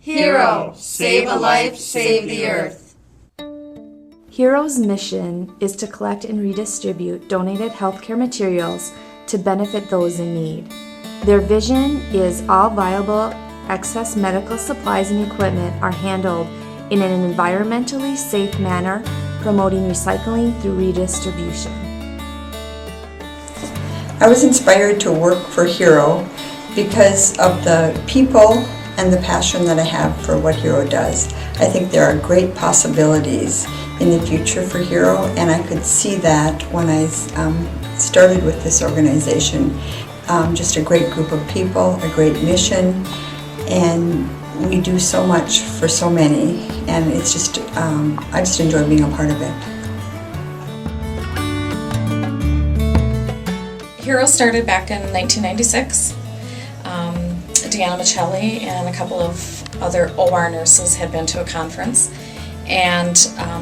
Hero, save a life, save the earth. Hero's mission is to collect and redistribute donated healthcare materials to benefit those in need. Their vision is all viable excess medical supplies and equipment are handled in an environmentally safe manner, promoting recycling through redistribution. I was inspired to work for Hero because of the people and the passion that I have for what Hero does. I think there are great possibilities in the future for Hero, and I could see that when I started with this organization. Just a great group of people, a great mission, and we do so much for so many, and it's just, I just enjoy being a part of it. Hero started back in 1996. Deanna Michelli and a couple of other OR nurses had been to a conference, and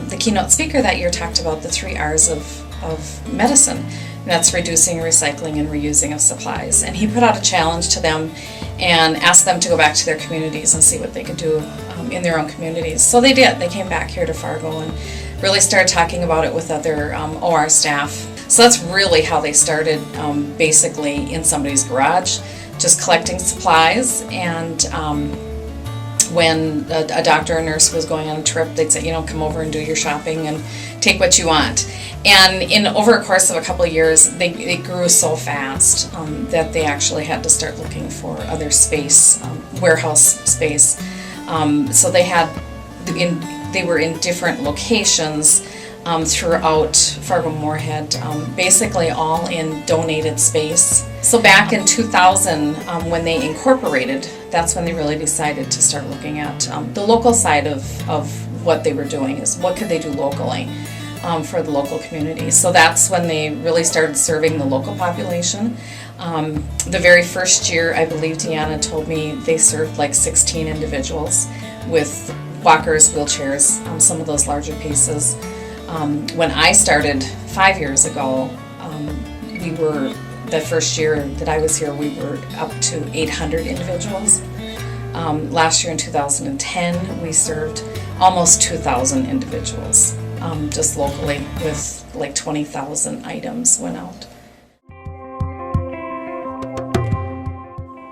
the keynote speaker that year talked about the 3 R's of medicine, and that's reducing, recycling, and reusing of supplies. And he put out a challenge to them and asked them to go back to their communities and see what they could do in their own communities. So they did. They came back here to Fargo and really started talking about it with other OR staff. So that's really how they started, basically in somebody's garage, just collecting supplies. And when a doctor or nurse was going on a trip, they'd say, come over and do your shopping and take what you want. And in over a course of a couple of years, they grew so fast that they actually had to start looking for other space, warehouse space. So they were in different locations throughout Fargo-Moorhead, basically all in donated space. So back in 2000, when they incorporated, that's when they really decided to start looking at the local side of what they were doing, is what could they do locally for the local community. So that's when they really started serving the local population. The very first year, I believe Deanna told me, they served like 16 individuals with walkers, wheelchairs, some of those larger pieces. When I started 5 years ago, the first year that I was here, we were up to 800 individuals. Last year in 2010, we served almost 2,000 individuals, just locally, with like 20,000 items went out.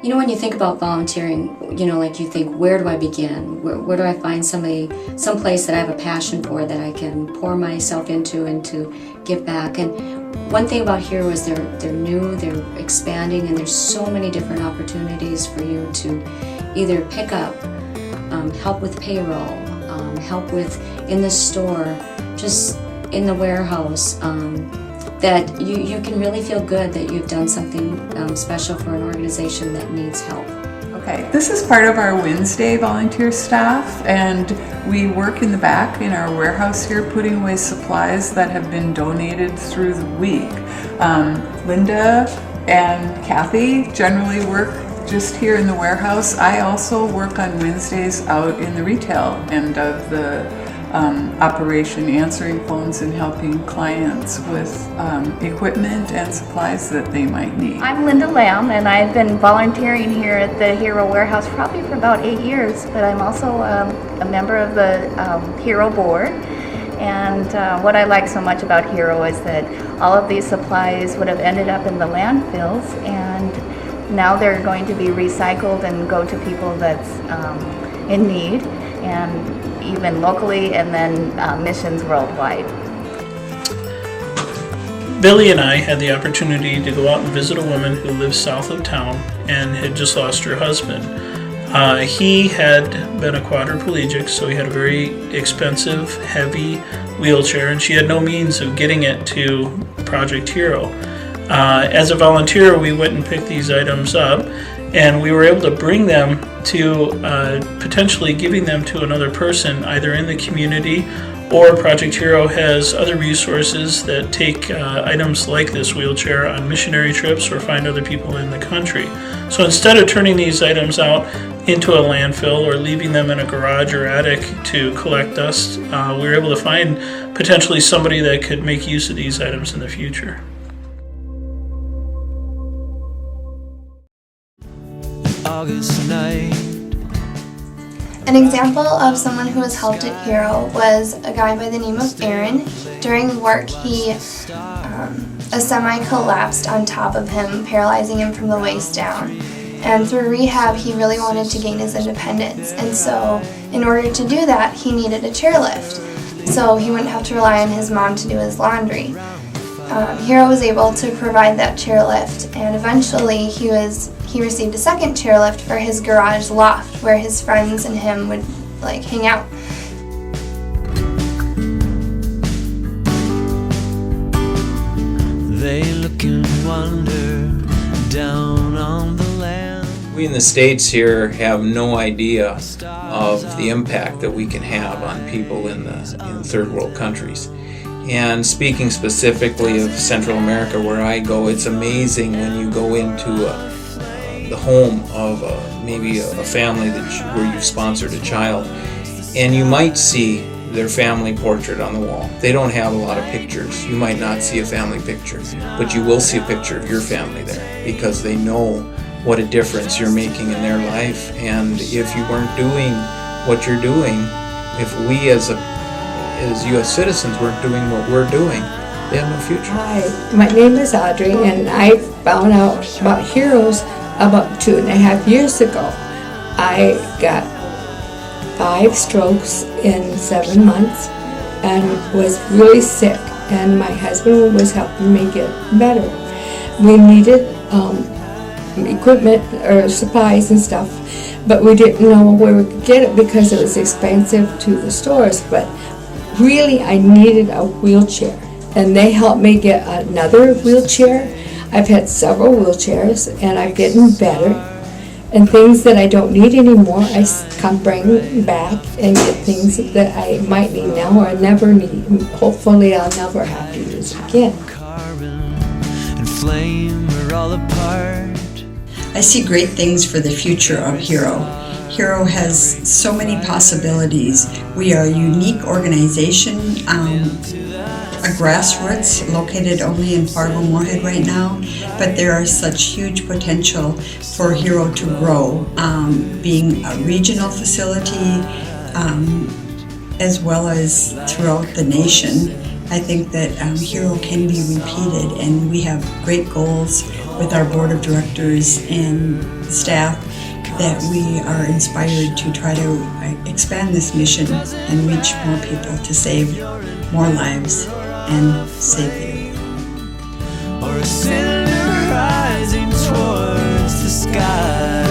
When you think about volunteering, you think, where do I begin? Where do I find some place that I have a passion for that I can pour myself into and to give back? And one thing about Hero is they're new, they're expanding, and there's so many different opportunities for you to either pick up, help with payroll, help with in the store, just in the warehouse, that you can really feel good that you've done something special for an organization that needs help. Okay, this is part of our Wednesday volunteer staff, and we work in the back in our warehouse here putting away supplies that have been donated through the week. Linda and Kathy generally work just here in the warehouse. I also work on Wednesdays out in the retail end of the operation, answering phones and helping clients with equipment and supplies that they might need. I'm Linda Lamb, and I've been volunteering here at the Hero Warehouse probably for about 8 years, but I'm also a member of the Hero board. And what I like so much about Hero is that all of these supplies would have ended up in the landfills, and now they're going to be recycled and go to people that's in need, and even locally, and then missions worldwide. Billy and I had the opportunity to go out and visit a woman who lives south of town and had just lost her husband. He had been a quadriplegic, so he had a very expensive, heavy wheelchair, and she had no means of getting it to Project Hero. As a volunteer, we went and picked these items up, and we were able to bring them to potentially giving them to another person, either in the community, or Project Hero has other resources that take items like this wheelchair on missionary trips or find other people in the country. So instead of turning these items out into a landfill or leaving them in a garage or attic to collect dust, we were able to find potentially somebody that could make use of these items in the future. August night. An example of someone who was helped at Hero was a guy by the name of Aaron. During work, a semi collapsed on top of him, paralyzing him from the waist down. And through rehab, he really wanted to gain his independence. And so, in order to do that, he needed a chairlift. So he wouldn't have to rely on his mom to do his laundry. Hero was able to provide that chairlift, and eventually he received a second chairlift for his garage loft, where his friends and him would hang out. They look and wonder down on the land. We in the States here have no idea of the impact that we can have on people in third world countries. And speaking specifically of Central America, where I go, it's amazing when you go into the home of maybe a family where you've sponsored a child, and you might see their family portrait on the wall. They don't have a lot of pictures. You might not see a family picture, but you will see a picture of your family there, because they know what a difference you're making in their life. And if you weren't doing what you're doing, if we as U.S. citizens weren't doing what we're doing, they have no future. Hi, my name is Audrey, and I found out about Heroes about 2.5 years ago. I got 5 strokes in 7 months and was really sick, and my husband was helping me get better. We needed equipment or supplies and stuff, but we didn't know where we could get it because it was expensive to the stores. But really, I needed a wheelchair, and they helped me get another wheelchair. I've had several wheelchairs, and I'm getting better. And things that I don't need anymore, I come bring back and get things that I might need now or never need. Hopefully, I'll never have to use again. Carbon and flame are all apart. I see great things for the future of Hero. Hero has so many possibilities. We are a unique organization, a grassroots located only in Fargo-Moorhead right now, but there are such huge potential for Hero to grow, being a regional facility as well as throughout the nation. I think that Hero can be repeated, and we have great goals with our board of directors and staff that we are inspired to try to expand this mission and reach more people to save more lives and save the earth. Or a cinder rising towards the sky.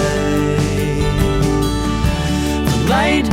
The light